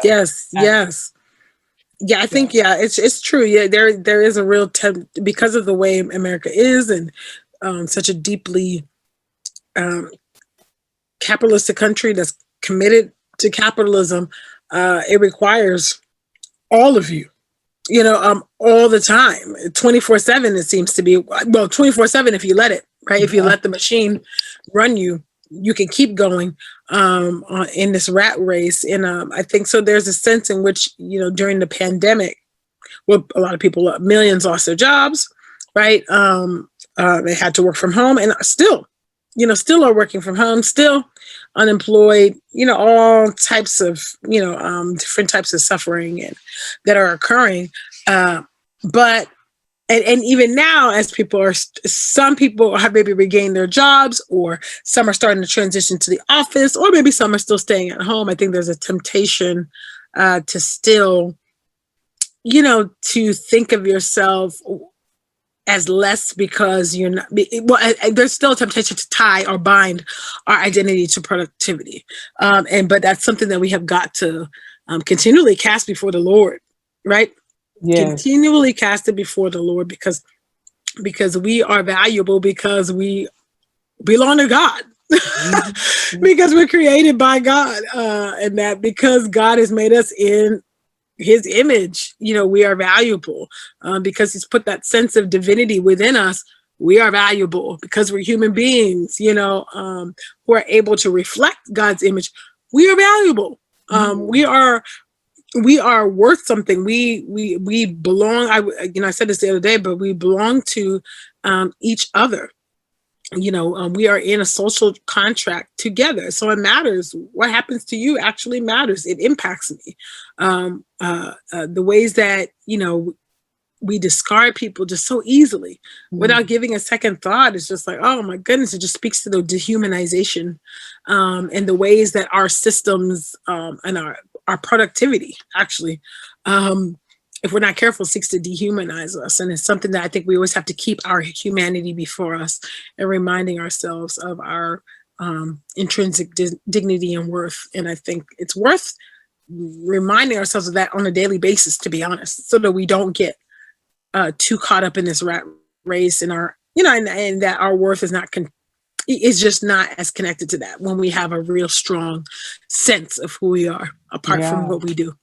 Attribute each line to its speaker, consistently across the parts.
Speaker 1: Yes, yes. Yeah, I think it's true. Yeah, there is a real because of the way America is, and such a deeply capitalistic country that's committed to capitalism. It requires all of you, all the time, 24/7. It seems to be, well, 24/7 if you let it, right? If you let the machine run you, you can keep going in this rat race. And I think so. There's a sense in which, during the pandemic, well, a lot of people, millions lost their jobs, right? They had to work from home, and still are working from home, still unemployed, all types of, different types of suffering and that are occurring. But even now, as some people have maybe regained their jobs, or some are starting to transition to the office, or maybe some are still staying at home. I think there's a temptation to still, to think of yourself as less, because you're not, well, there's still a temptation to tie or bind our identity to productivity. But that's something that we have got to continually cast before the Lord, right? Yes. Continually cast it before the Lord, because we are valuable, because we belong to God, because we're created by God, and that because God has made us in His image, we are valuable, because He's put that sense of divinity within us. We are valuable because we're human beings, who are able to reflect God's image. We are valuable. We are worth something. We belong. I said this the other day, but we belong to each other. We are in a social contract together. So it matters. What happens to you actually matters. It impacts me. The ways that, we discard people just so easily without giving a second thought. It's just like, oh my goodness, it just speaks to the dehumanization, and the ways that our systems and our productivity actually, if we're not careful, seeks to dehumanize us. And it's something that I think we always have to keep our humanity before us, and reminding ourselves of our intrinsic dignity and worth. And I think it's worth reminding ourselves of that on a daily basis, to be honest, so that we don't get too caught up in this rat race, and and that our worth is it's just not as connected to that when we have a real strong sense of who we are apart from what we do.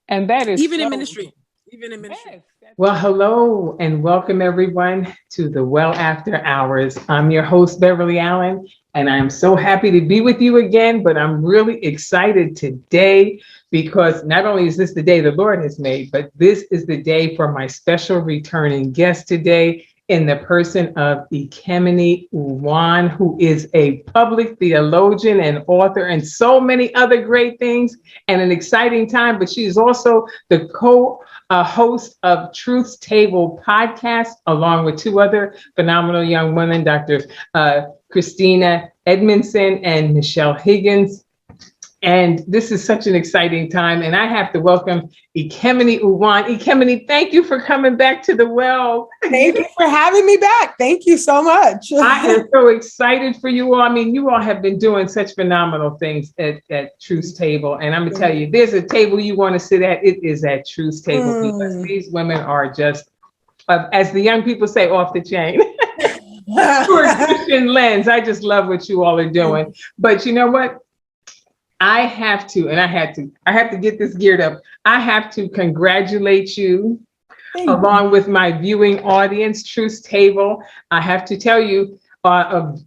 Speaker 2: And that is
Speaker 1: even in ministry. Yes.
Speaker 2: Well, hello and welcome everyone to the Well After Hours. I'm your host, Beverly Allen, and I'm so happy to be with you again, but I'm really excited today because not only is this the day the Lord has made, but this is the day for my special returning guest today, in the person of Ekemini UWAN, who is a public theologian and author and so many other great things, and an exciting time. But she is also the host of Truth's Table podcast, along with two other phenomenal young women, Dr. Christina Edmondson and Michelle Higgins. And this is such an exciting time. And I have to welcome Ekemini UWAN. Ekemini, thank you for coming back to the Well.
Speaker 3: Thank you for having me back. Thank you so much.
Speaker 2: I am so excited for you all. I mean, you all have been doing such phenomenal things at Truth's Table. And I'm going to tell you, there's a table you want to sit at, it is at Truth's Table, because these women are just, as the young people say, off the chain. For a Christian lens. I just love what you all are doing. But you know what? I have to get this geared up. I have to congratulate you along with my viewing audience, Truth's Table. I have to tell you,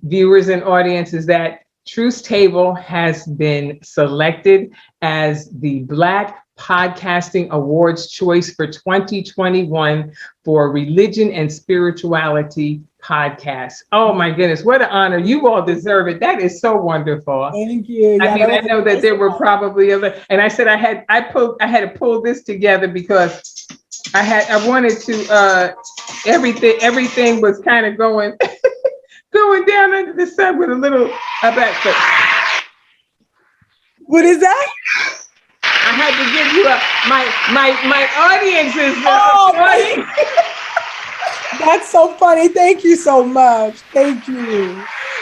Speaker 2: viewers and audiences, that Truth's Table has been selected as the Black Podcasting Awards choice for 2021 for religion and spirituality podcasts. Oh my goodness, what an honor. You all deserve it. That is so wonderful.
Speaker 3: Thank you.
Speaker 2: I mean, I know that there were probably other, and I said I had to pull this together because I wanted to everything was kind of going down under the sun with a little back.
Speaker 3: What is that?
Speaker 2: I had to give you my audiences.
Speaker 3: That's so funny. Thank you so much. Thank you.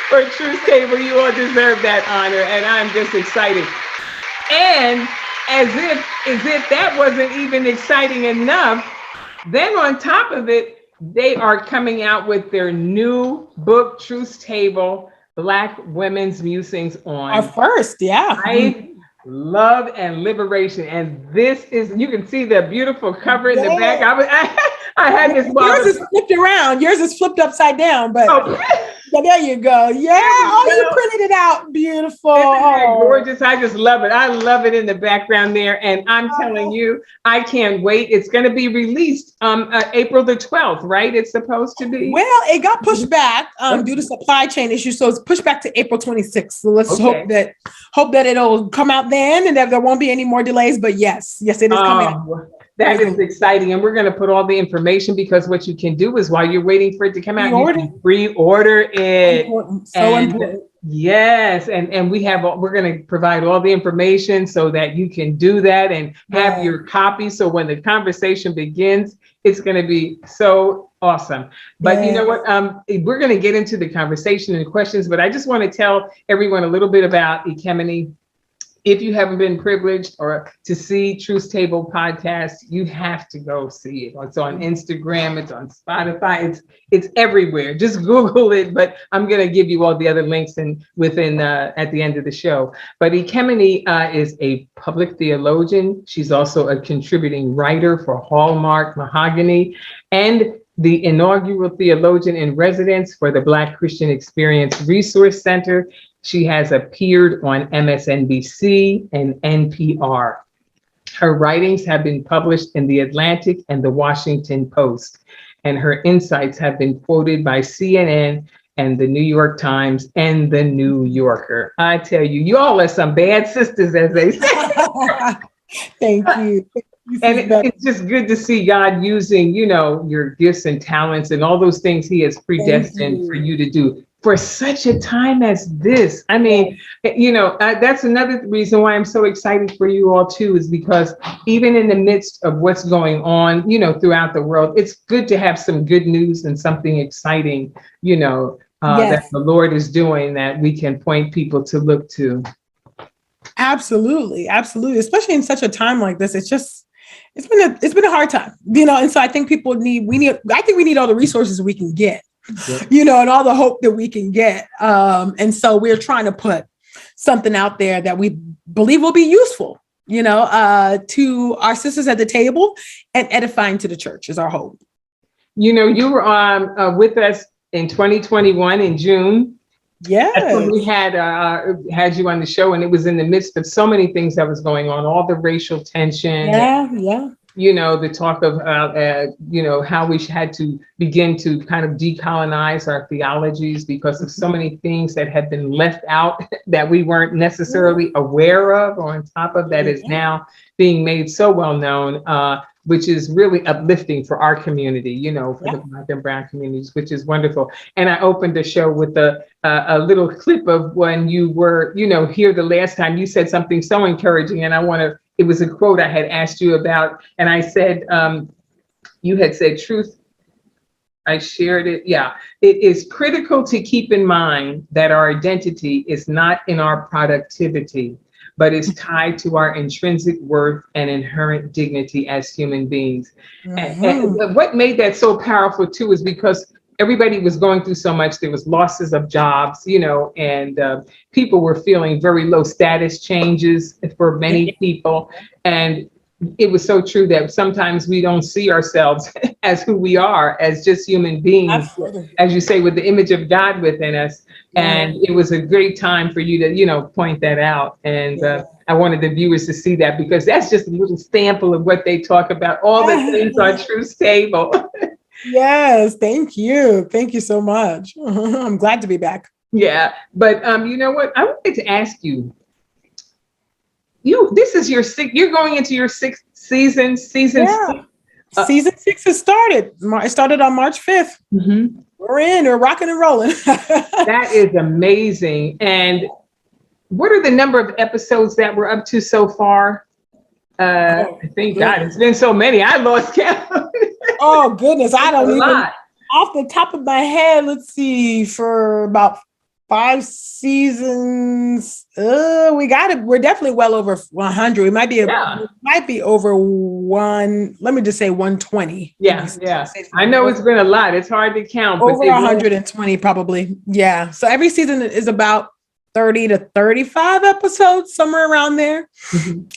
Speaker 2: For Truth's Table, you all deserve that honor, and I'm just excited. And as if that wasn't even exciting enough, then on top of it, they are coming out with their new book, Truth Table, Black Women's Musings on
Speaker 3: Our first, yeah.
Speaker 2: Life, Love, and Liberation. And this is, you can see the beautiful cover in the back. I had this.
Speaker 3: Yours is flipped around. Yours is flipped upside down, but yeah, there you go. Yeah. You printed it out. Beautiful.
Speaker 2: Isn't gorgeous? I just love it. I love it in the background there. And I'm telling you, I can't wait. It's going to be released April the 12th, right? It's supposed to be.
Speaker 3: Well, it got pushed back due to supply chain issues. So it's pushed back to April 26th. So let's hope that it'll come out then and that there won't be any more delays. But yes, it is coming out.
Speaker 2: That is exciting. And we're going to put all the information, because what you can do is while you're waiting for it to come out, you can pre-order it.
Speaker 3: Important.
Speaker 2: Yes. And we're going to provide all the information so that you can do that and have your copy. So when the conversation begins, it's going to be so awesome. But you know what? We're going to get into the conversation and questions, but I just want to tell everyone a little bit about Ekemini. If you haven't been privileged or to see Truth Table podcast, you have to go see it. It's on Instagram, it's on Spotify, it's everywhere. Just Google it, but I'm going to give you all the other links at the end of the show. But Ekemini is a public theologian. She's also a contributing writer for Hallmark Mahogany and the inaugural theologian in residence for the Black Christian Experience Resource Center. She has appeared on MSNBC and NPR. Her writings have been published in The Atlantic and The Washington Post, and her insights have been quoted by CNN and The New York Times and The New Yorker. I tell you, you all are some bad sisters, as they say.
Speaker 3: Thank you.
Speaker 2: And it's just good to see God using, your gifts and talents and all those things he has predestined for you to do for such a time as this. I mean, that's another reason why I'm so excited for you all too, is because even in the midst of what's going on, throughout the world, it's good to have some good news and something exciting, that the Lord is doing that we can point people to look to. Absolutely.
Speaker 3: Especially in such a time like this. It's been a hard time, and so I think we need all the resources we can get, and all the hope that we can get. And so we're trying to put something out there that we believe will be useful, to our sisters at the table and edifying to the church is our hope.
Speaker 2: You were with us in 2021 in June.
Speaker 3: Yeah,
Speaker 2: that's when we had you on the show, and it was in the midst of so many things that was going on, all the racial tension. The talk of how we had to begin to kind of decolonize our theologies because of so many things that had been left out that we weren't necessarily aware of, or on top of that is now being made so well known. Which is really uplifting for our community, for the Black and Brown communities, which is wonderful. And I opened the show with a little clip of when you were, here the last time. You said something so encouraging, and it was a quote I had asked you about, and I said, you had said, truth, I shared it. Yeah, it is critical to keep in mind that our identity is not in our productivity, but is tied to our intrinsic worth and inherent dignity as human beings. And what made that so powerful too is because everybody was going through so much. There was losses of jobs, and people were feeling very low status changes for many people. And it was so true that sometimes we don't see ourselves as who we are, as just human beings, as you say, with the image of God within us. And it was a great time for you to, point that out. And I wanted the viewers to see that, because that's just a little sample of what they talk about, all the things on Truth Table.
Speaker 3: Yes, thank you. Thank you so much. I'm glad to be back.
Speaker 2: Yeah, but you know what? I wanted to ask you, this is you're going into your sixth season. Season
Speaker 3: 6 has started. It started on March 5th.
Speaker 2: Mm-hmm.
Speaker 3: We're rocking and rolling.
Speaker 2: That is amazing. And what are the number of episodes that we're up to so far? I think, God, it's been so many. I lost count.
Speaker 3: Oh, goodness. I don't even, off the top of my head, let's see, for about 5 seasons. We're definitely well over 100. We might be over let me just say 120.
Speaker 2: Yeah. I know it's been a lot. It's hard to count.
Speaker 3: Over 120 probably. Yeah. So every season is about 30 to 35 episodes, somewhere around there.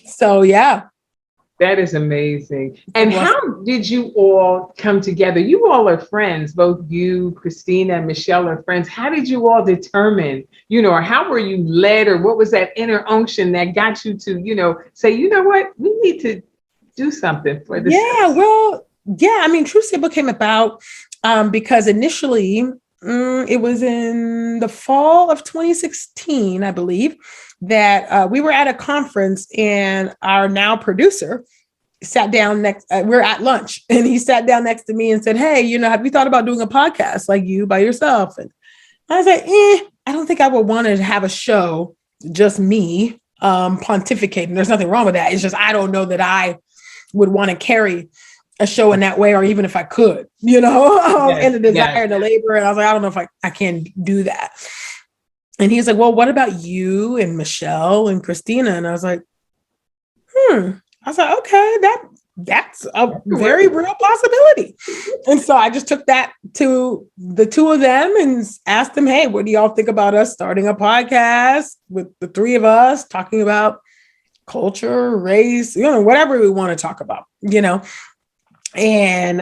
Speaker 3: So yeah.
Speaker 2: That is amazing. And how did you all come together? You all are friends, both you, Christina, and Michelle are friends. How did you all determine, or how were you led, or what was that inner unction that got you to, say, you know what, we need to do something for this?
Speaker 3: I mean, Truth Table came about because initially it was in the fall of 2016, I believe, that we were at a conference and our now producer sat down we're at lunch and he sat down next to me and said, hey, have you thought about doing a podcast like you by yourself? And I was like, I don't think I would want to have a show, just me pontificating. There's nothing wrong with that. It's just, I don't know that I would want to carry a show in that way, or even if I could, and the desire and the labor. And I was like, I don't know if I can do that. And he's like, well, what about you and Michelle and Christina? And I was like, I was like, okay, that's a very real possibility. And so I just took that to the two of them and asked them, hey, what do y'all think about us starting a podcast with the three of us talking about culture, race, whatever we want to talk about, And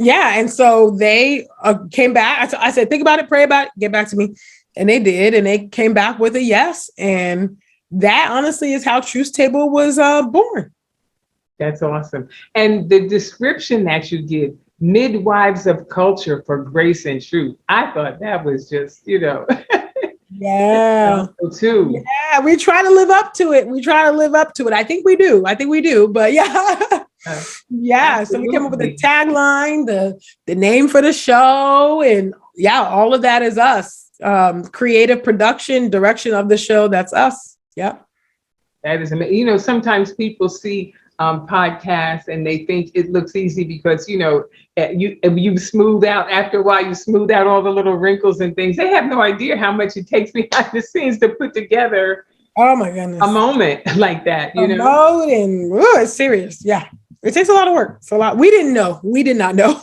Speaker 3: and so they came back. I said, think about it, pray about it, get back to me. And they did, and they came back with a yes. And that honestly is how Truth Table was born.
Speaker 2: That's awesome. And the description that you give, midwives of culture for grace and truth, I thought that was just,
Speaker 3: Yeah.
Speaker 2: Too.
Speaker 3: Yeah, we try to live up to it. I think we do. But yeah. Yeah. Absolutely. So we came up with the tagline, the name for the show, and all of that is us. Creative production, direction of the show, that's us. Yeah.
Speaker 2: That is amazing. Sometimes people see podcasts and they think it looks easy because, you smooth out, after a while, you smooth out all the little wrinkles and things. They have no idea how much it takes behind the scenes to put together.
Speaker 3: Oh my goodness.
Speaker 2: A moment like that,
Speaker 3: Mode and it's serious. Yeah. It takes a lot of work. It's a lot. We did not know.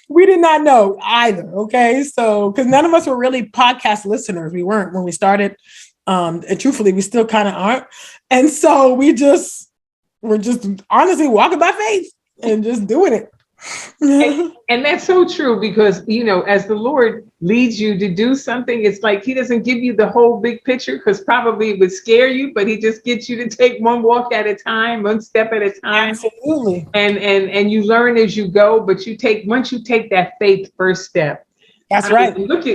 Speaker 3: We did not know either. Okay. So, because none of us were really podcast listeners. We weren't when we started. And truthfully, we still kind of aren't. And so we're just honestly walking by faith and just doing it.
Speaker 2: And that's so true because, as the Lord leads you to do something, it's like he doesn't give you the whole big picture because probably it would scare you, but he just gets you to take one walk at a time, one step at a time.
Speaker 3: Absolutely.
Speaker 2: And you learn as you go, but once you take that faith first step.
Speaker 3: That's right.
Speaker 2: Look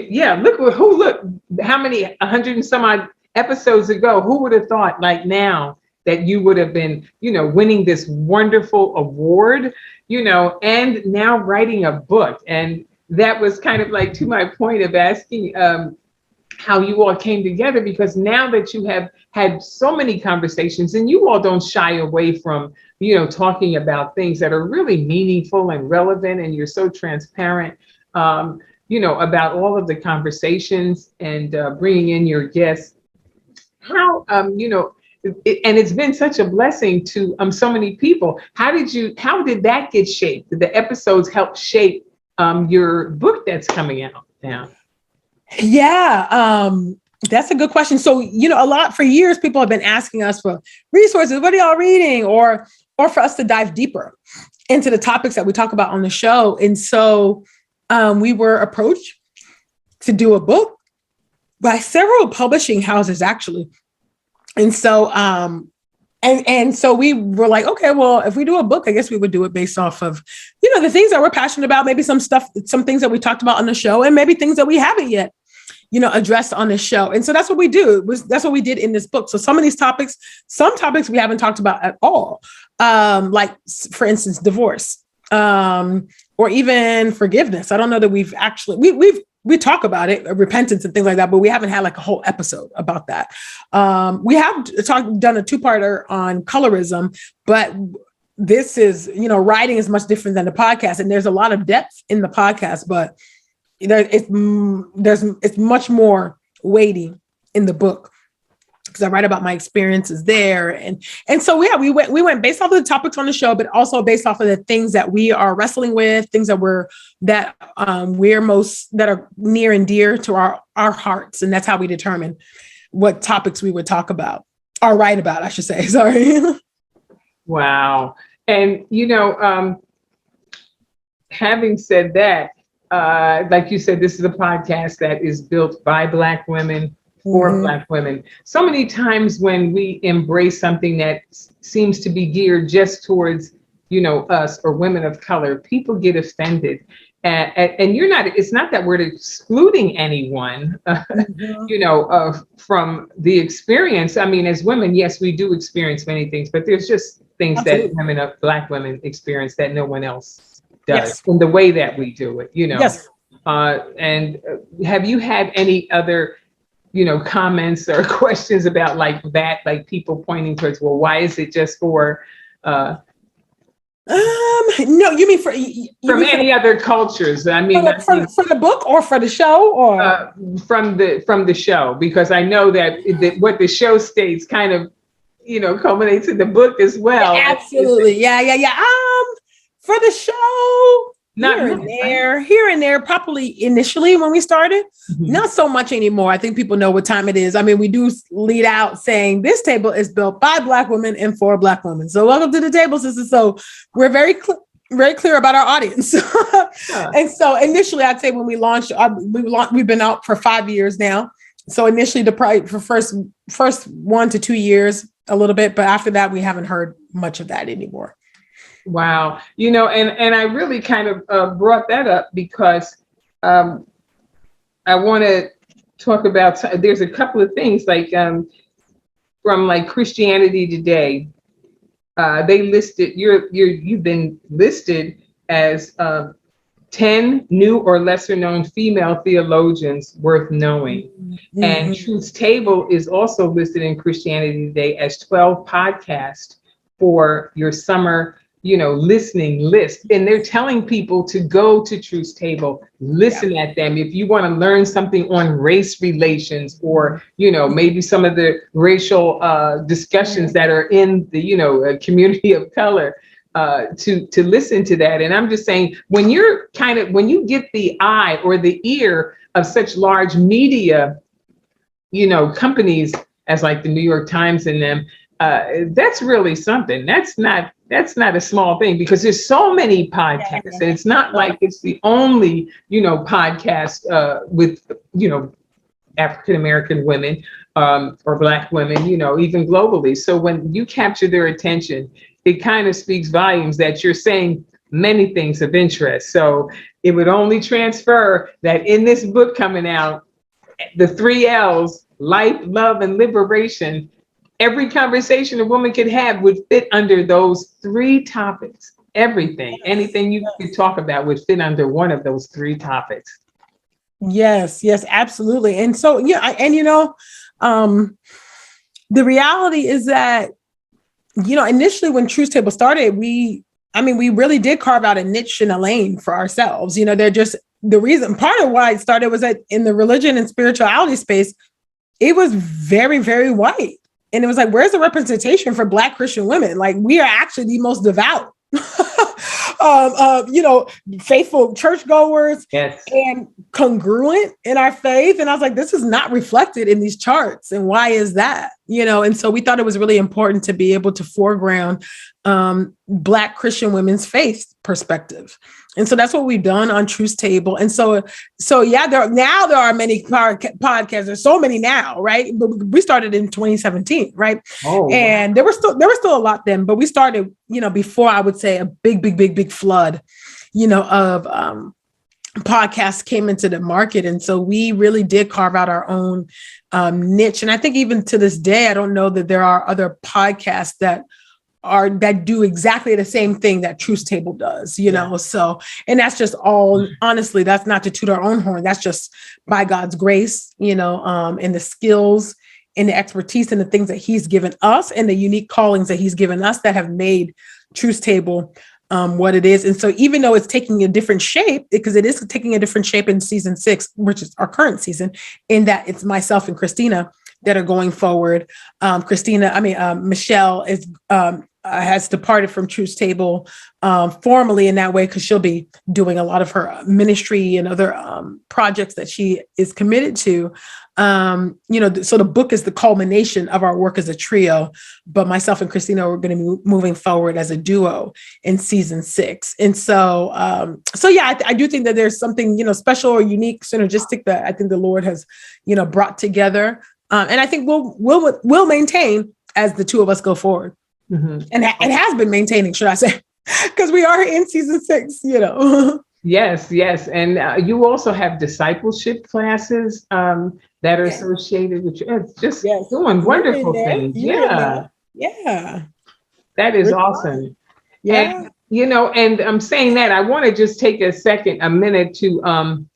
Speaker 2: how many 100 and some odd episodes ago, who would have thought like now that you would have been, winning this wonderful award, and now writing a book. And that was kind of like to my point of asking how you all came together, because now that you have had so many conversations and you all don't shy away from, talking about things that are really meaningful and relevant, and you're so transparent, about all of the conversations and bringing in your guests, how, and it's been such a blessing to so many people. How did that get shaped? Did the episodes help shape your book that's coming out now?
Speaker 3: Yeah, that's a good question. So, a lot for years, people have been asking us for resources. What are y'all reading? Or for us to dive deeper into the topics that we talk about on the show. And so we were approached to do a book by several publishing houses, actually. And so, and so we were like, okay, well, if we do a book, I guess we would do it based off of, the things that we're passionate about, maybe some things that we talked about on the show, and maybe things that we haven't yet, addressed on the show. And so that's what we do. That's what we did in this book. So some of these topics, we haven't talked about at all. Like, for instance, divorce, or even forgiveness. I don't know that we've actually, we talk about it, repentance and things like that, but we haven't had like a whole episode about that. We have done a 2-parter on colorism, but this is, writing is much different than the podcast. And there's a lot of depth in the podcast, but it's much more weighty in the book, because I write about my experiences there. And so, yeah, we went based off of the topics on the show, but also based off of the things that we are wrestling with, things that we're that are near and dear to our hearts. And that's how we determine what topics we would talk about or write about, I should say. Sorry.
Speaker 2: Wow. And, having said that, like you said, this is a podcast that is built by Black women for Black women. So many times when we embrace something that seems to be geared just towards, us or women of color, people get offended. And it's not that we're excluding anyone, from the experience. I mean, as women, yes, we do experience many things, but there's just things
Speaker 3: Absolutely.
Speaker 2: that Black women experience that no one else does in the way that we do it,
Speaker 3: Yes.
Speaker 2: And have you had any other, comments or questions about like that, like people pointing towards, well, why is it just for,
Speaker 3: no, you mean
Speaker 2: from any other cultures? I mean,
Speaker 3: for the book or for the show, or
Speaker 2: from the show, because I know that what the show states kind of, culminates in the book as well.
Speaker 3: Absolutely. Yeah. For the show, here and there, probably initially when we started, not so much anymore. I think people know what time it is. I mean, we do lead out saying this table is built by Black women and for Black women. So welcome to the table, sisters. So we're very clear about our audience. And so initially, I'd say when we launched, we've been out for 5 years now. So initially, for first 1 to 2 years, a little bit, but after that, we haven't heard much of that anymore.
Speaker 2: Wow. And I really kind of brought that up because I want to talk about, there's a couple of things like from like Christianity Today, they listed, you've been listed as 10 new or lesser known female theologians worth knowing. And Truth's Table is also listed in Christianity Today as 12 podcasts for your summer listening list. And they're telling people to go to Truth's Table, listen at them. If you want to learn something on race relations or, maybe some of the racial discussions that are in the, community of color, to listen to that. And I'm just saying, when you get the eye or the ear of such large media, companies as like the New York Times and them, that's really something. That's not a small thing, because there's so many podcasts, and it's not like it's the only, podcast with, African American women or Black women, even globally. So when you capture their attention, it kind of speaks volumes that you're saying many things of interest. So it would only transfer that in this book coming out, the 3 L's, life, love, and liberation, every conversation a woman could have would fit under those 3 topics. Anything you could talk about would fit under one of those 3 topics.
Speaker 3: Yes, absolutely. And so, the reality is that, initially when Truth's Table started, we really did carve out a niche and a lane for ourselves. They're just the reason, part of why it started was that in the religion and spirituality space, it was very, very white. And it was like, where's the representation for Black Christian women? Like, we are actually the most devout, faithful churchgoers, and congruent in our faith. And I was like, this is not reflected in these charts. And why is that? And so we thought it was really important to be able to foreground Black Christian women's faith perspective. And so that's what we've done on Truth's Table. And so yeah, there are many podcasts. There's so many now, right? But we started in 2017, right? Oh, and there were still a lot then, but we started, before I would say a big flood, of podcasts came into the market. And so we really did carve out our own niche. And I think even to this day, I don't know that there are other podcasts that do exactly the same thing that Truth's Table does, So, and that's just all, honestly, that's not to toot our own horn. That's just by God's grace, and the skills and the expertise and the things that he's given us and the unique callings that he's given us that have made Truth's Table what it is. And so even though it's taking a different shape, because it is taking a different shape in season 6, which is our current season, in that it's myself and Christina that are going forward. Michelle is has departed from Truth's Table formally in that way, because she'll be doing a lot of her ministry and other projects that she is committed to. So the book is the culmination of our work as a trio, but myself and Christina are going to be moving forward as a duo in season 6. And so, I do think that there's something, special or unique, synergistic that I think the Lord has, brought together. And I think we'll maintain as the two of us go forward. Mm-hmm. And it has been maintaining, should I say, because we are in season 6,
Speaker 2: Yes. And you also have discipleship classes that are associated with you. It's just doing wonderful things. Yeah. That is awesome. Yeah. And, and I'm saying that I want to just take a minute to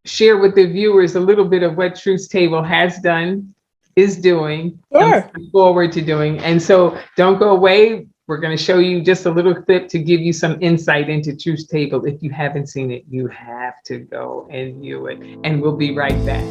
Speaker 2: share with the viewers a little bit of what Truth's Table has done, is doing, and looking forward to doing. And so don't go away. We're going to show you just a little clip to give you some insight into Truth's Table. If you haven't seen it, you have to go and view it. And we'll be right back.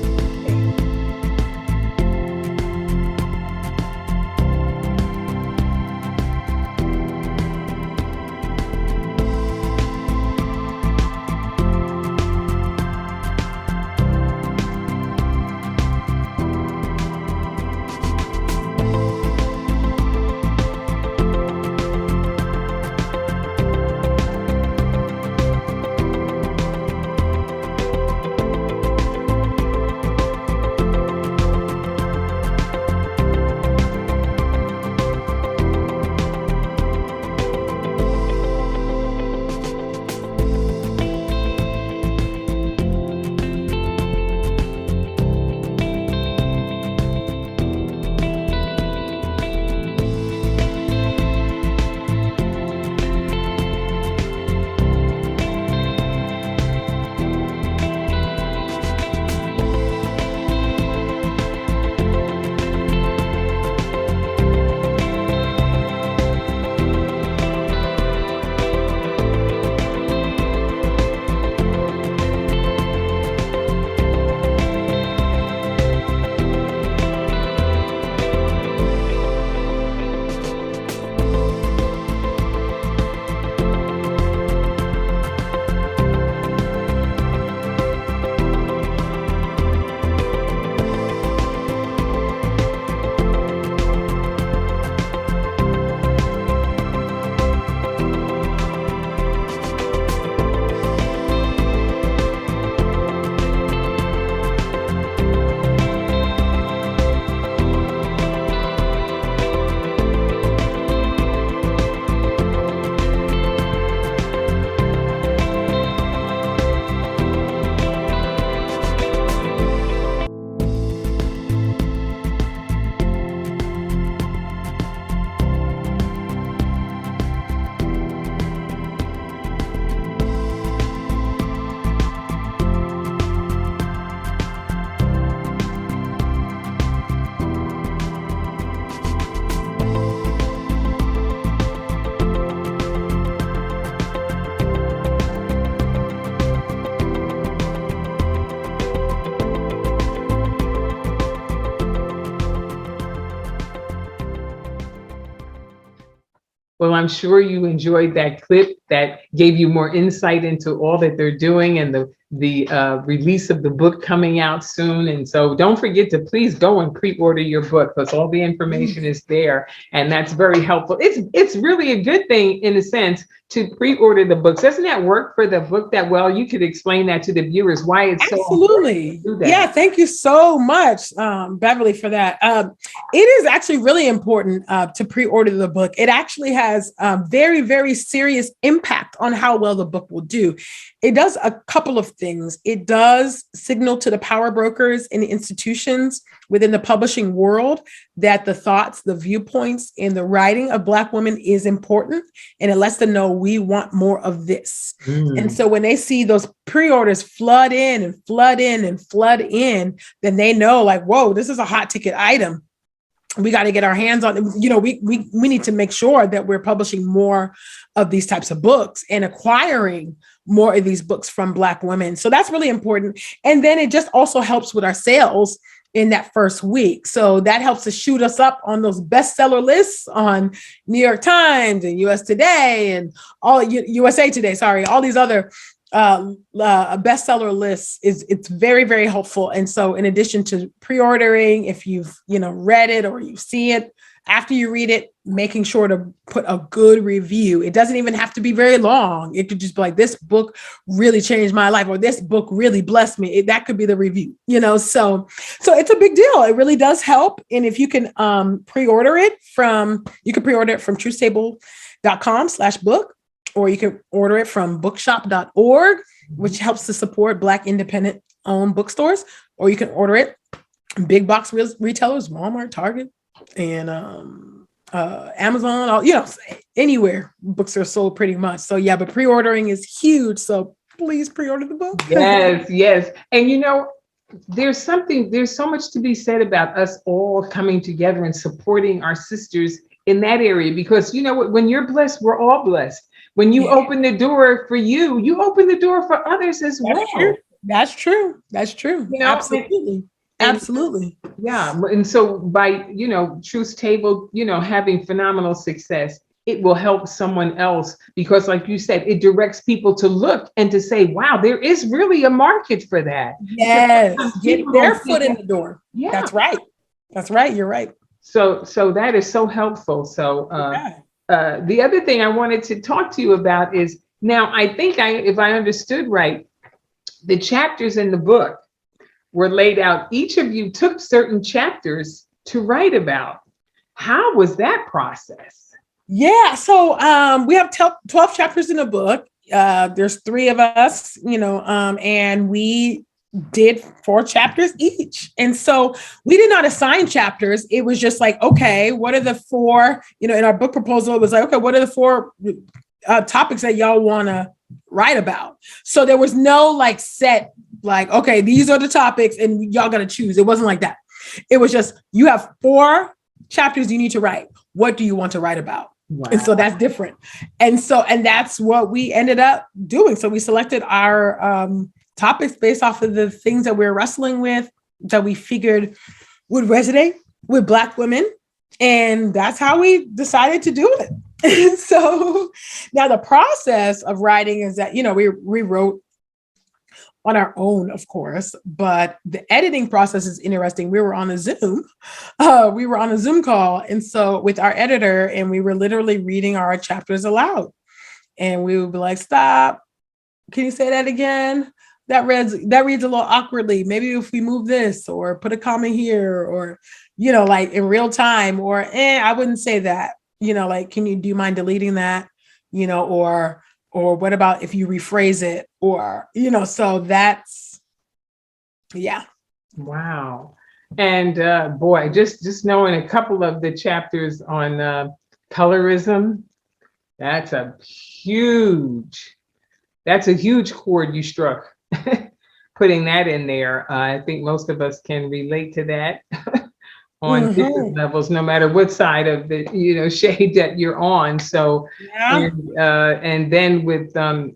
Speaker 2: Well, I'm sure you enjoyed that clip that gave you more insight into all that they're doing and the release of the book coming out soon. And so don't forget to please go and pre-order your book, because all the information is there, and that's very helpful. It's really a good thing in a sense to pre-order the books. Doesn't that work for the book that well? You could explain that to the viewers, why it's so
Speaker 3: absolutely.
Speaker 2: So
Speaker 3: yeah, thank you so much, Beverly, for that. It is actually really important to pre-order the book. It actually has very, very serious impact on how well the book will do. It does a couple of things. It does signal to the power brokers and the institutions within the publishing world that the thoughts, the viewpoints, and the writing of Black women is important. And it lets them know we want more of this. And so when they see those pre-orders flood in and flood in and flood in, then they know like, whoa, this is a hot ticket item. we got to get our hands on, we need to make sure that we're publishing more of these types of books and acquiring more of these books from Black women. So that's really important. And then it just also helps with our sales in that first week. So that helps to shoot us up on those bestseller lists on New York Times and US Today and all USA Today, all these other bestseller lists. It's very, very helpful. And so in addition to pre-ordering, if you've read it or you see it, after you read it, making sure to put a good review. It doesn't even have to be very long. It could just be like, this book really changed my life, or this book really blessed me. That could be the review, so it's a big deal. It really does help. And if you can pre-order it from truthstable.com/book, or you can order it from bookshop.org, which helps to support Black independent owned bookstores, or you can order it big box retailers, Walmart, Target, and Amazon, anywhere books are sold pretty much. So yeah, but pre-ordering is huge. So please pre-order the book.
Speaker 2: Yes. And there's so much to be said about us all coming together and supporting our sisters in that area, because when you're blessed, we're all blessed. When you open the door for you open the door for others as well.
Speaker 3: That's true. Absolutely.
Speaker 2: Yeah. And so by, Truth Table, having phenomenal success, it will help someone else, because like you said, it directs people to look and to say, wow, there is really a market for that.
Speaker 3: Yes. Get their foot in the door.
Speaker 2: Yeah.
Speaker 3: That's right. You're right.
Speaker 2: So that is so helpful. So the other thing I wanted to talk to you about is, now I think if I understood right, the chapters in the book were laid out. Each of you took certain chapters to write about. How was that process?
Speaker 3: Yeah, so we have 12 chapters in the book. There's 3 of us, and we did 4 chapters each. And so we did not assign chapters. It was just like, okay, what are the 4, in our book proposal, it was like, okay, what are the 4 topics that y'all want to write about? So there was no set, okay, these are the topics and y'all got to choose. It wasn't like that. It was just, you have 4 chapters you need to write. What do you want to write about? Wow. And so that's different. And that's what we ended up doing. So we selected our topics based off of the things that we're wrestling with, that we figured would resonate with Black women. And that's how we decided to do it. And so now the process of writing is that, we wrote on our own, of course, but the editing process is interesting. We were on a Zoom call. And so with our editor, and we were literally reading our chapters aloud, and we would be like, stop. Can you say that again? That reads a little awkwardly. Maybe if we move this or put a comma here, or, in real time, or, I wouldn't say that, do you mind deleting that? Or what about if you rephrase it, or, so that's, yeah.
Speaker 2: Wow. And boy, just knowing a couple of the chapters on colorism, that's a huge chord you struck, putting that in there. I think most of us can relate to that on different levels, no matter what side of the shade that you're on. So yeah. And then with a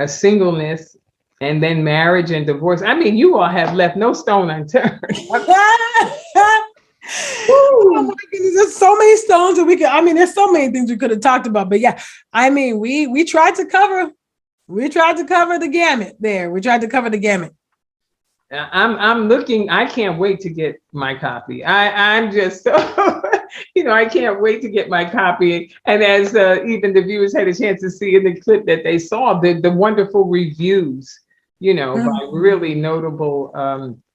Speaker 2: singleness, and then marriage and divorce. I mean, you all have left no stone unturned.
Speaker 3: Oh my goodness, there's so many stones that there's so many things we could have talked about. But yeah, we tried to cover the gamut there. We tried to cover the gamut.
Speaker 2: I'm looking, I can't wait to get my copy. I'm just so, I can't wait to get my copy. And as even the viewers had a chance to see in the clip that they saw, the wonderful reviews, by really notable,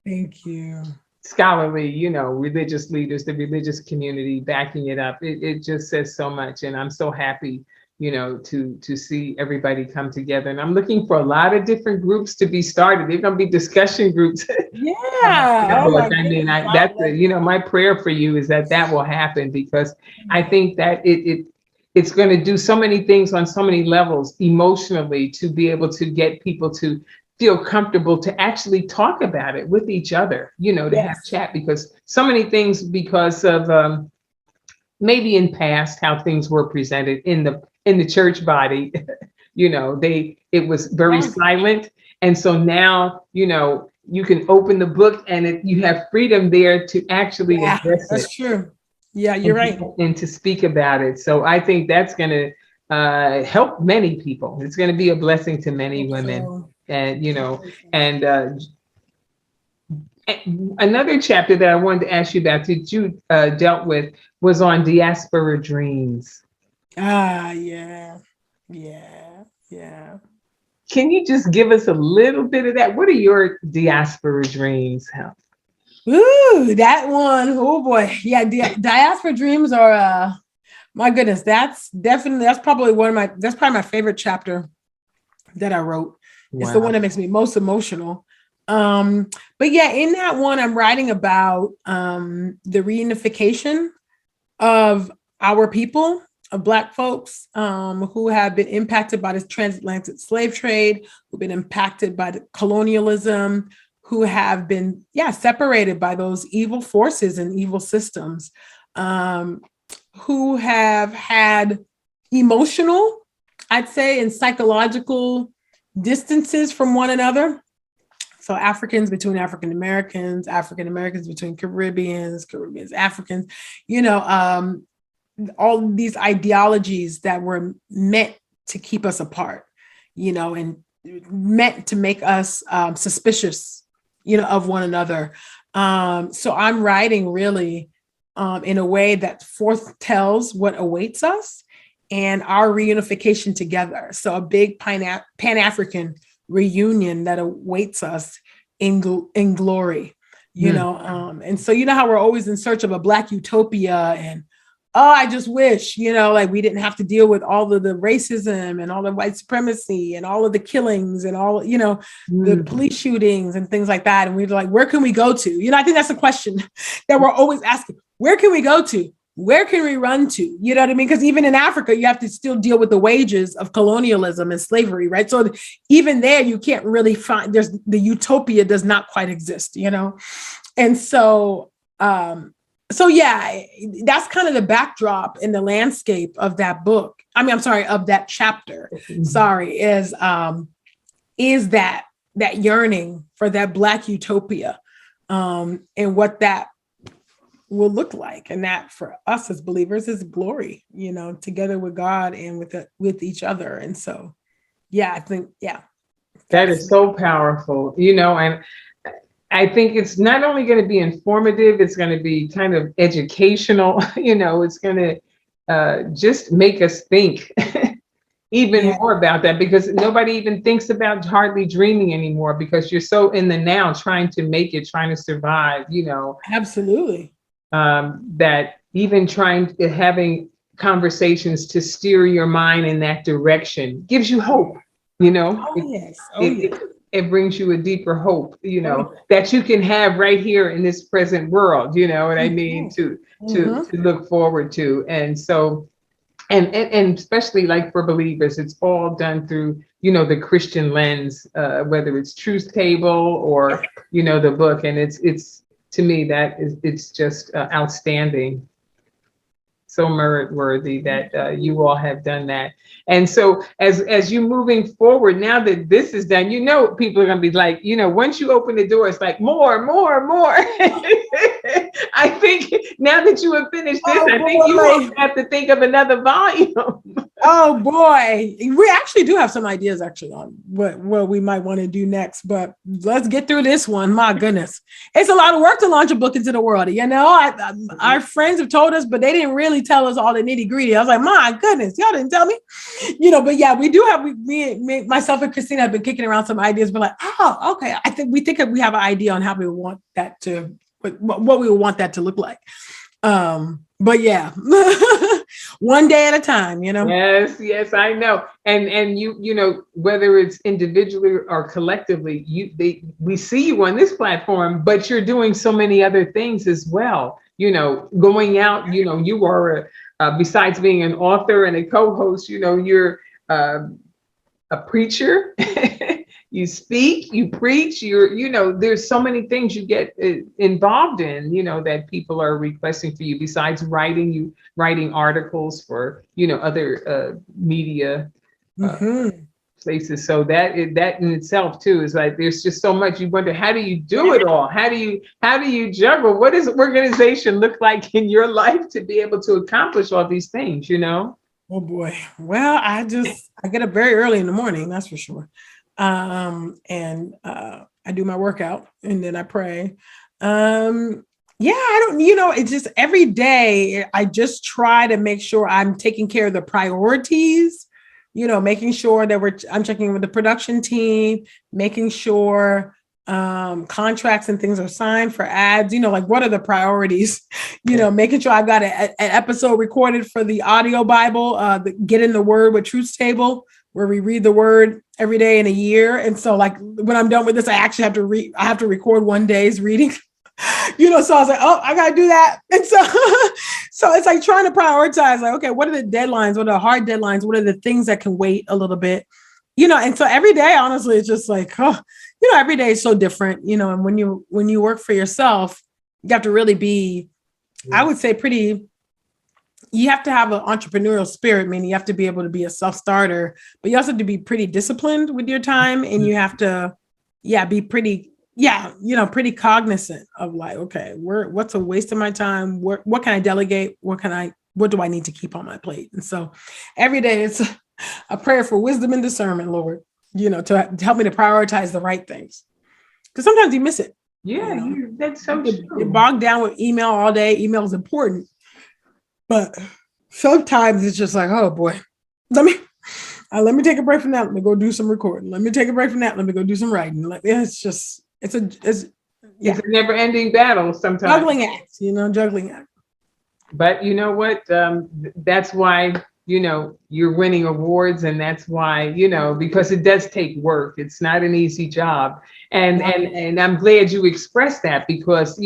Speaker 3: thank you,
Speaker 2: scholarly, religious leaders, the religious community backing it up. It just says so much. And I'm so happy to see everybody come together. And I'm looking for a lot of different groups to be started. There's going to be discussion groups.
Speaker 3: Yeah.
Speaker 2: My prayer for you is that will happen, because I think that it's going to do so many things on so many levels emotionally, to be able to get people to feel comfortable to actually talk about it with each other, to have chat, because so many things, because of maybe in past how things were presented in the church body, it was very silent. And so now, you can open the book and you have freedom there to actually address
Speaker 3: that's
Speaker 2: it.
Speaker 3: true. Yeah, you're right.
Speaker 2: And to speak about it. So I think that's going to help many people. It's going to be a blessing to many women.
Speaker 3: So,
Speaker 2: And, and another chapter that I wanted to ask you about that you dealt with was on diaspora dreams.
Speaker 3: yeah.
Speaker 2: Can you just give us a little bit of that? What are your diaspora dreams?
Speaker 3: Ooh, that one. Oh boy. Yeah, diaspora dreams are my goodness, that's probably my favorite chapter that I wrote. Wow. It's the one that makes me most emotional. But yeah, in that one, I'm writing about the reunification of our people, of Black folks who have been impacted by this transatlantic slave trade, who've been impacted by the colonialism, who have been, separated by those evil forces and evil systems, who have had emotional, I'd say, and psychological distances from one another. So Africans between African Americans between Caribbeans, Africans, all these ideologies that were meant to keep us apart, and meant to make us suspicious, of one another. So I'm writing really in a way that foretells what awaits us and our reunification together. So a big Pan-African reunion that awaits us in glory, and so how we're always in search of a Black utopia, and I just wish, like we didn't have to deal with all of the racism and all the white supremacy and all of the killings and all, the police shootings and things like that. And we're like, where can we go to? I think that's a question that we're always asking. Where can we go to? Where can we run to? You know what I mean? Because even in Africa, you have to still deal with the wages of colonialism and slavery, right? So even there, you can't really find, the utopia does not quite exist, And so, that's kind of the backdrop in the landscape of that book. Of that chapter. Is that yearning for that Black utopia, and what that will look like, and that for us as believers is glory, together with God and with each other. And so, I think,
Speaker 2: that is so powerful, and I think it's not only going to be informative, it's going to be kind of educational, it's going to just make us think even more about that, because nobody even thinks about hardly dreaming anymore, because you're so in the now, trying to make it, trying to survive,
Speaker 3: Absolutely.
Speaker 2: That even having conversations to steer your mind in that direction gives you hope, It brings you a deeper hope, that you can have right here in this present world, what I mean, to look forward to. And so, and especially like for believers, it's all done through, the Christian lens, whether it's Truth Table or, the book. And it's to me, it's just outstanding. So merit worthy that you all have done that. And so as you moving forward, now that this is done, people are going to be like, once you open the door, it's like more. I think now that you have finished this, I think you will have to think of another volume.
Speaker 3: Oh boy, we actually do have some ideas on what we might want to do next, but let's get through this one. My goodness, it's a lot of work to launch a book into the world. Our friends have told us, but they didn't really tell us all the nitty gritty. I was like, my goodness, y'all didn't tell me, but yeah, we do have, me, myself and Christina have been kicking around some ideas, but like, oh, okay. I think we have an idea on how we want that to, what we want that to look like. But yeah, one day at a time,
Speaker 2: Yes, I know. And you, whether it's individually or collectively, we see you on this platform, but you're doing so many other things as well. Going out, you are, besides being an author and a co-host, you're a preacher, you speak, you preach, there's so many things you get involved in, that people are requesting for you besides writing articles for, other media places. So that in itself too is like, there's just so much. You wonder, how do you do it all? How do you juggle? What does organization look like in your life to be able to accomplish all these things,
Speaker 3: Oh boy. Well, I get up very early in the morning, that's for sure. And I do my workout and then I pray. I don't, it's just every day I just try to make sure I'm taking care of the priorities, making sure that I'm checking with the production team, making sure contracts and things are signed for ads, like what are the priorities, making sure I've got an episode recorded for the audio Bible, Get in the Word with Truth Table, where we read the word every day in a year. And so like when I'm done with this, I actually have to record one day's reading, so I was like, oh, I got to do that. And so it's like trying to prioritize, like, okay, what are the deadlines? What are the hard deadlines? What are the things that can wait a little bit? And so every day, honestly, it's just like, every day is so different, and when you work for yourself, you have to really be, I would say you have to have an entrepreneurial spirit, meaning you have to be able to be a self-starter, but you also have to be pretty disciplined with your time. And you have to, be pretty, pretty cognizant of like, okay, what's a waste of my time? What can I delegate? What do I need to keep on my plate? And so every day it's a prayer for wisdom and discernment, Lord, to help me to prioritize the right things. Because sometimes you miss it.
Speaker 2: Yeah, that's so true.
Speaker 3: You're bogged down with email all day. Email is important. But sometimes it's just like, oh boy, let me take a break from that. Let me go do some recording. Let me take a break from that. Let me go do some writing. It's a
Speaker 2: never-ending battle sometimes.
Speaker 3: Juggling act.
Speaker 2: But you know what? That's why, you're winning awards, and that's why, because it does take work. It's not an easy job. And I'm glad you expressed that, because,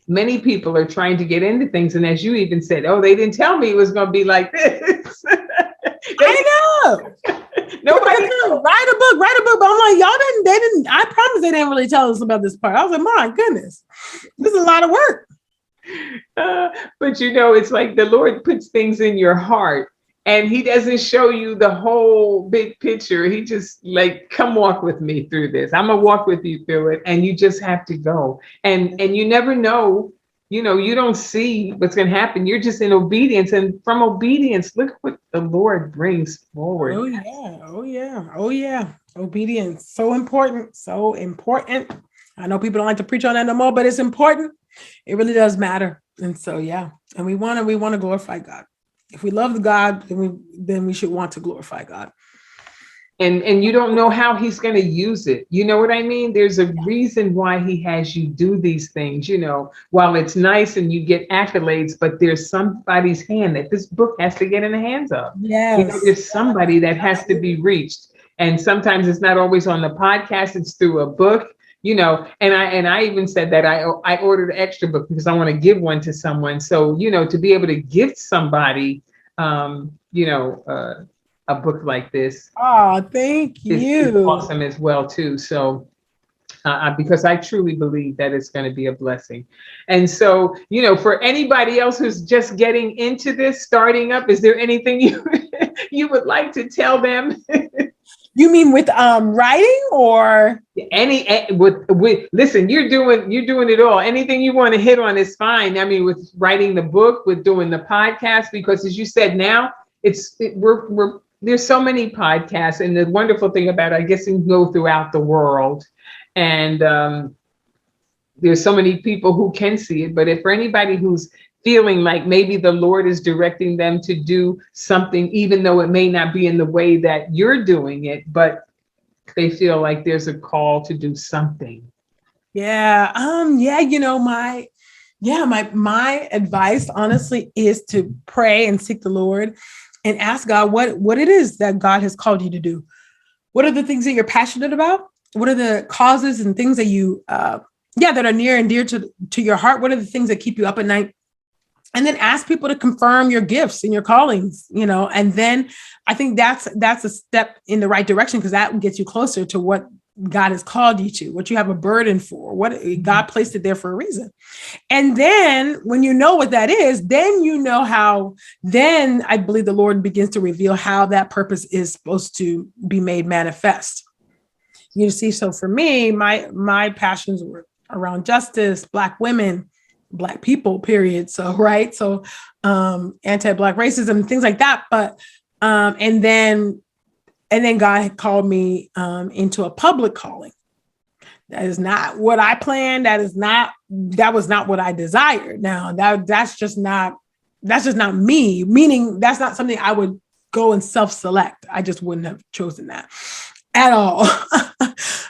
Speaker 2: many people are trying to get into things. And as you even said, oh, they didn't tell me it was going to be like this.
Speaker 3: I know.
Speaker 2: Nobody
Speaker 3: write a book. But I'm like, they didn't, I promise they didn't really tell us about this part. I was like, my goodness, this is a lot of work.
Speaker 2: But it's like the Lord puts things in your heart, and he doesn't show you the whole big picture. He just like, come walk with me through this. I'm gonna walk with you through it. And you just have to go. And you never know, you don't see what's gonna happen. You're just in obedience. And from obedience, look what the Lord brings forward.
Speaker 3: Oh yeah. Obedience. So important. I know people don't like to preach on that no more, but it's important. It really does matter. And so, and we want to glorify God. If we love God, then we should want to glorify God.
Speaker 2: And you don't know how he's going to use it. You know what I mean? There's a reason why he has you do these things, while it's nice and you get accolades, but there's somebody's hand that this book has to get in the hands of.
Speaker 3: Yes.
Speaker 2: There's somebody that has to be reached. And sometimes it's not always on the podcast, it's through a book. And I even said that I ordered an extra book because I want to give one to someone. So, to be able to gift somebody, a book like this.
Speaker 3: Oh, thank you.
Speaker 2: Is awesome as well, too. So, because I truly believe that it's going to be a blessing. And so, for anybody else who's just getting into this, starting up, is there anything you would like to tell them?
Speaker 3: You mean with writing or
Speaker 2: listen, you're doing it all. Anything you want to hit on is fine. I mean, with writing the book, with doing the podcast, because as you said, now there's so many podcasts, and the wonderful thing about it, I guess, you can go throughout the world, and there's so many people who can see it. But if for anybody who's feeling like maybe the Lord is directing them to do something, even though it may not be in the way that you're doing it, but they feel like there's a call to do something.
Speaker 3: My advice, honestly, is to pray and seek the Lord and ask God what it is that God has called you to do. What are the things that you're passionate about? What are the causes and things that you, that are near and dear to your heart? What are the things that keep you up at night? And then ask people to confirm your gifts and your callings, and then I think that's a step in the right direction, because that gets you closer to what God has called you to, what you have a burden for, what God placed it there for a reason. And then when you know what that is, then you know how, then I believe the Lord begins to reveal how that purpose is supposed to be made manifest. You see, so for me, my passions were around justice, Black women, Black people, period. So, right. So anti-Black racism, things like that. But and then God had called me into a public calling. That is not what I planned. That was not what I desired. Now that's just not me, meaning that's not something I would go and self-select. I just wouldn't have chosen that at all.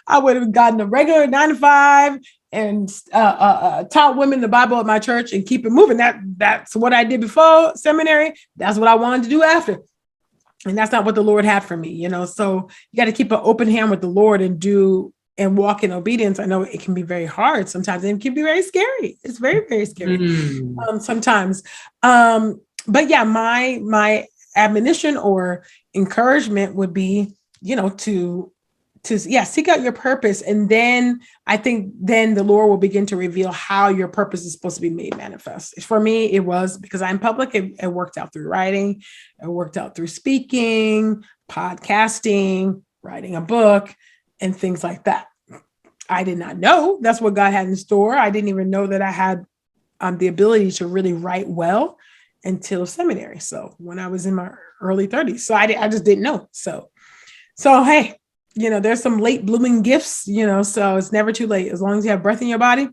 Speaker 3: I would have gotten a regular 9-to-5 and taught women the Bible at my church and keep it moving. That's what I did before seminary. That's what I wanted to do after. And that's not what the Lord had for me, you know? So you got to keep an open hand with the Lord and walk in obedience. I know it can be very hard sometimes, and it can be very scary. It's very, very scary sometimes. But yeah, my admonition or encouragement would be, you know, to seek out your purpose. And then I think then the Lord will begin to reveal how your purpose is supposed to be made manifest. For me, it was because I'm public. It worked out through writing. It worked out through speaking, podcasting, writing a book, and things like that. I did not know that's what God had in store. I didn't even know that I had the ability to really write well until seminary. So when I was in my early 30s, so I just didn't know. So hey, you know, there's some late blooming gifts, you know, so it's never too late. As long as you have breath in your body,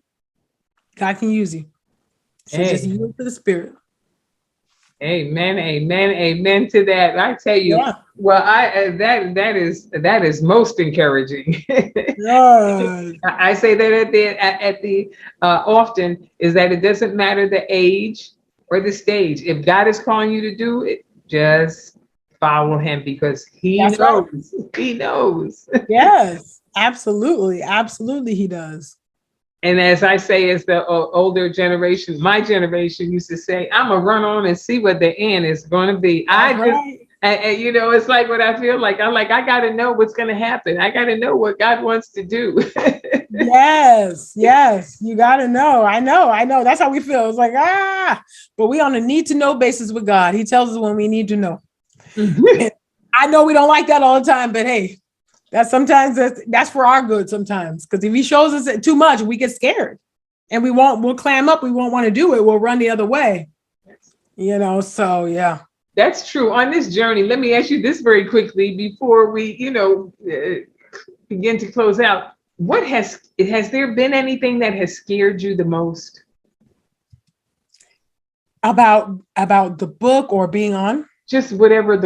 Speaker 3: God can use you. So just yield to the Spirit.
Speaker 2: Amen, amen, amen to that. I tell you,
Speaker 3: Yeah.
Speaker 2: well, that is most encouraging.
Speaker 3: Yeah.
Speaker 2: I say that at the often is that it doesn't matter the age or the stage. If God is calling you to do it, just follow Him, because He
Speaker 3: That's
Speaker 2: knows.
Speaker 3: right.
Speaker 2: He knows.
Speaker 3: Yes, absolutely, absolutely, He does.
Speaker 2: And as I say, as the older generation, my generation used to say, I'm gonna run on and see what the end is going to be. And you know, it's like what I feel like. I got to know what's going to happen. I got to know what God wants to do.
Speaker 3: Yes, you got to know. I know. That's how we feel. It's like, but we on a need to know basis with God. He tells us when we need to know. I know we don't like that all the time, but hey, that's for our good sometimes. Because if He shows us too much, we get scared and we'll clam up. We won't want to do it. We'll run the other way, you know? So yeah.
Speaker 2: That's true. On this journey, let me ask you this very quickly before we, begin to close out. Has there been anything that has scared you the most?
Speaker 3: About the book or being on?
Speaker 2: Just whatever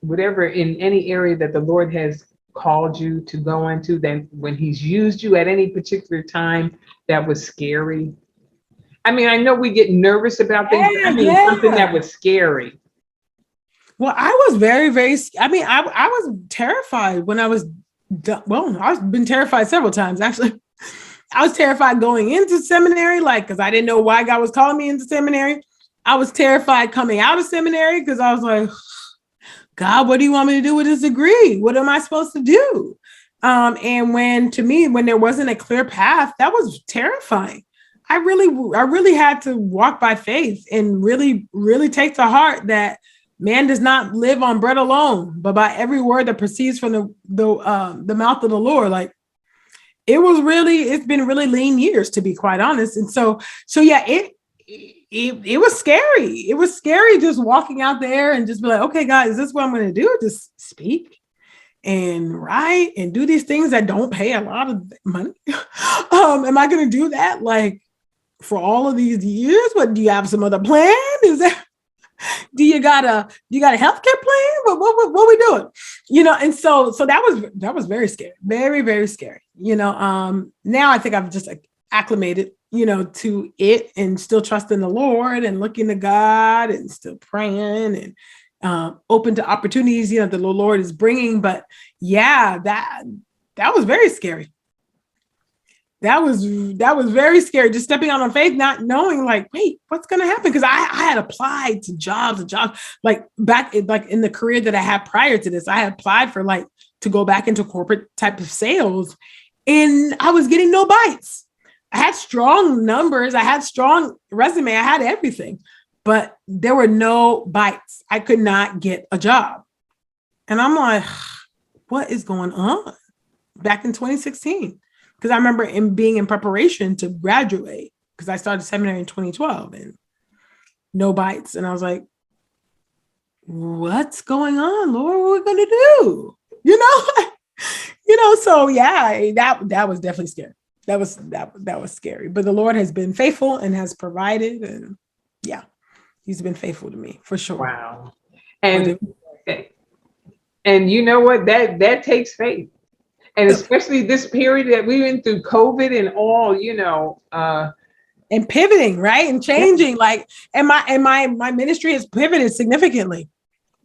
Speaker 2: whatever in any area that the Lord has called you to go into, then when He's used you at any particular time that was scary. I mean, I know we get nervous about things. Something that was scary.
Speaker 3: Well, I was very, very, I was terrified when I was, I've been terrified several times, actually. I was terrified going into seminary, because I didn't know why God was calling me into seminary. I was terrified coming out of seminary because I was like, God, what do you want me to do with this degree? What am I supposed to do? And when there wasn't a clear path, that was terrifying. I really had to walk by faith and really, really take to heart that man does not live on bread alone, but by every word that proceeds from the mouth of the Lord. It's been really lean years, to be quite honest. And so yeah, it was scary. It was scary just walking out there and just be like, okay, God, is this what I'm going to do? Just speak and write and do these things that don't pay a lot of money. Am I going to do that? For all of these years? What, do you have some other plan? Do you got a healthcare plan? What we doing? And so that was very scary, very, very scary. Now I think I've just acclimated, to it and still trusting the Lord and looking to God and still praying and open to opportunities, that the Lord is bringing. But yeah, that was very scary. That was very scary. Just stepping out on faith, not knowing wait, what's going to happen? Because I had applied to jobs, back in the career that I had prior to this. I had applied for to go back into corporate type of sales, and I was getting no bites. I had strong numbers. I had strong resume. I had everything, but there were no bites. I could not get a job. And I'm like, what is going on? Back in 2016. Because I remember being in preparation to graduate, because I started seminary in 2012 and no bites. And I was like, what's going on, Lord? What are we going to do? So yeah, that was definitely scary. That was scary. But the Lord has been faithful and has provided. And yeah, he's been faithful to me for sure.
Speaker 2: Wow. And you know what? That takes faith. And especially this period that we went through, COVID and all,
Speaker 3: and pivoting, right? And changing, and my ministry has pivoted significantly.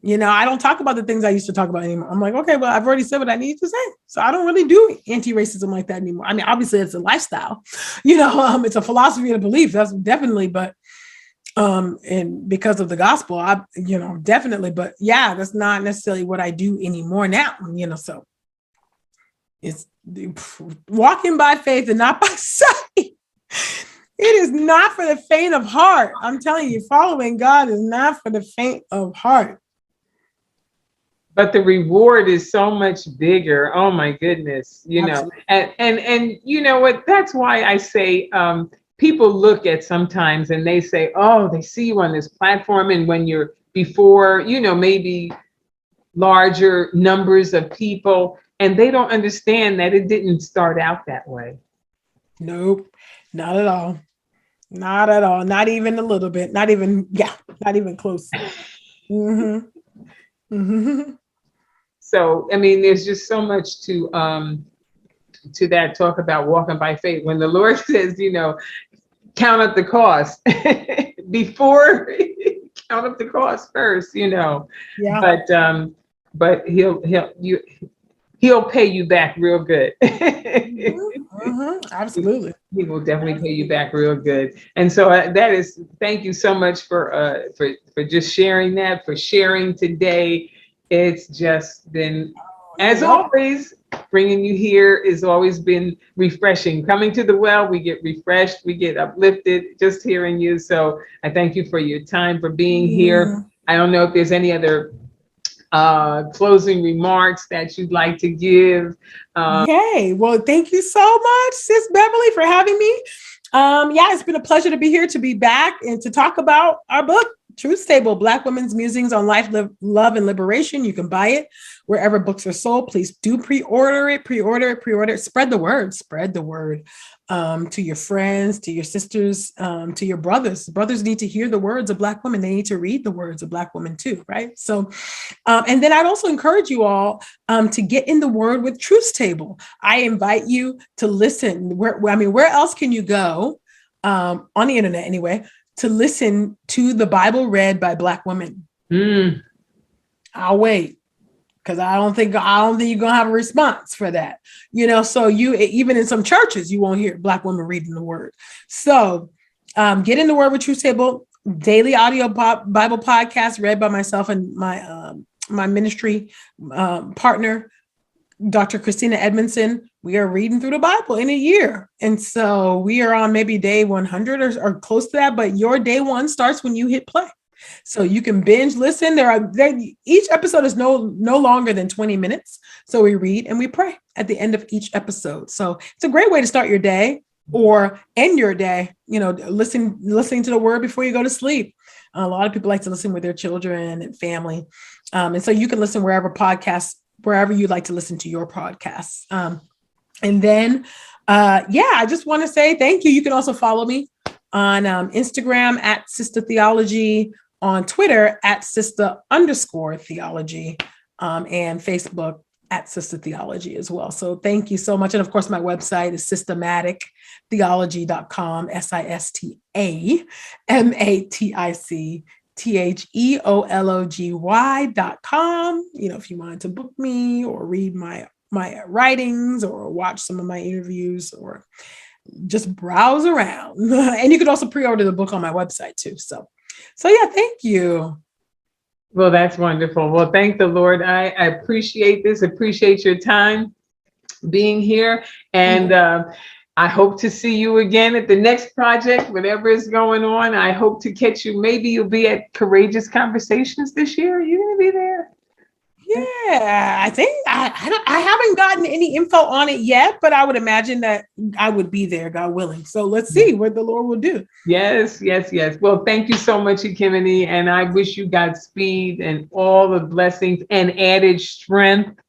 Speaker 3: I don't talk about the things I used to talk about anymore. I'm like, okay, well, I've already said what I need to say. So I don't really do anti-racism like that anymore. I mean, obviously it's a lifestyle, it's a philosophy and a belief. That's definitely, but, and because of the gospel, definitely, but yeah, that's not necessarily what I do anymore now, so it's walking by faith and not by sight. It is not for the faint of heart. I'm telling you, following God is not for the faint of heart.
Speaker 2: But the reward is so much bigger. Oh my goodness, and you know what? That's why I say people look at sometimes and they say, oh, they see you on this platform, and when you're before, maybe larger numbers of people, and they don't understand that it didn't start out that way.
Speaker 3: Nope, not at all. Not at all. Not even a little bit. Not even close. Mm-hmm. Mm-hmm.
Speaker 2: So, I mean, there's just so much to that talk about walking by faith. When the Lord says, count up the cost before count up the cost first, Yeah. But he'll pay you back real good.
Speaker 3: Absolutely.
Speaker 2: He will definitely pay you back real good. And so thank you so much for just sharing that, for sharing today. It's just been, as always, bringing you here has always been refreshing. Coming to the well, we get refreshed, we get uplifted just hearing you. So I thank you for your time, for being here. I don't know if there's any other closing remarks that you'd like to give.
Speaker 3: Okay, well, thank you so much, Sis Beverly, for having me. It's been a pleasure to be here, to be back, and to talk about our book, Truth Table, Black Women's Musings on Life, Love, and Liberation. You can buy it wherever books are sold. Please do pre-order it. Spread the word to your friends, to your sisters, to your brothers. Brothers need to hear the words of Black women. They need to read the words of Black women too, right? So, and then I'd also encourage you all to get in the word with Truth Table. I invite you to listen. Where else can you go on the internet anyway, to listen to the Bible read by Black women? I'll wait, because I don't think you're gonna have a response for that. So you, even in some churches, you won't hear Black women reading the word. So get in the word with Truth Table, daily audio Bible podcast read by myself and my ministry partner, Dr. Christina Edmondson. We are reading through the Bible in a year. And so we are on maybe day 100 or close to that, but your day one starts when you hit play. So you can binge listen. Each episode is no longer than 20 minutes. So we read and we pray at the end of each episode. So it's a great way to start your day or end your day, listening to the word before you go to sleep. A lot of people like to listen with their children and family. And so you can listen wherever you like to listen to your podcasts. And then, I just want to say thank you. You can also follow me on Instagram at Sistah Theology, on Twitter at Sistah_theology, and Facebook at Sistah Theology as well. So thank you so much. And of course, my website is systematictheology.com, SISTAMATICTHEOLOGY.com. If you wanted to book me or read my writings or watch some of my interviews or just browse around. And you could also pre-order the book on my website too. So yeah, thank you.
Speaker 2: Well, that's wonderful. Well, thank the Lord. I appreciate this, appreciate your time being here. And I hope to see you again at the next project, whatever is going on. I hope to catch you. Maybe you'll be at Courageous Conversations this year. Are you going to be there?
Speaker 3: Yeah, I think I haven't gotten any info on it yet, but I would imagine that I would be there, God willing. So let's see what the Lord will do.
Speaker 2: Yes, yes, yes. Well, thank you so much, Ekemini, and I wish you Godspeed and all the blessings and added strength,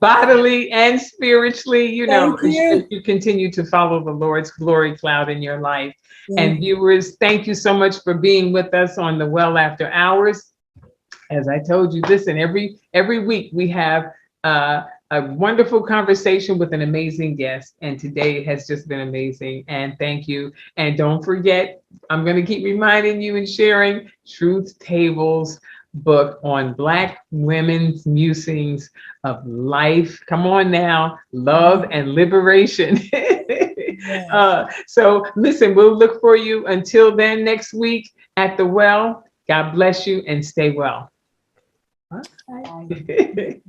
Speaker 2: bodily and spiritually, as you continue to follow the Lord's glory cloud in your life. And viewers, thank you so much for being with us on the Well After Hours. As I told you, listen, every week we have a wonderful conversation with an amazing guest. And today has just been amazing. And thank you. And don't forget, I'm going to keep reminding you and sharing Truth Table's book on Black women's musings of life. Come on now, love and liberation. So listen, we'll look for you until then next week at the Well. God bless you and stay well. Bye.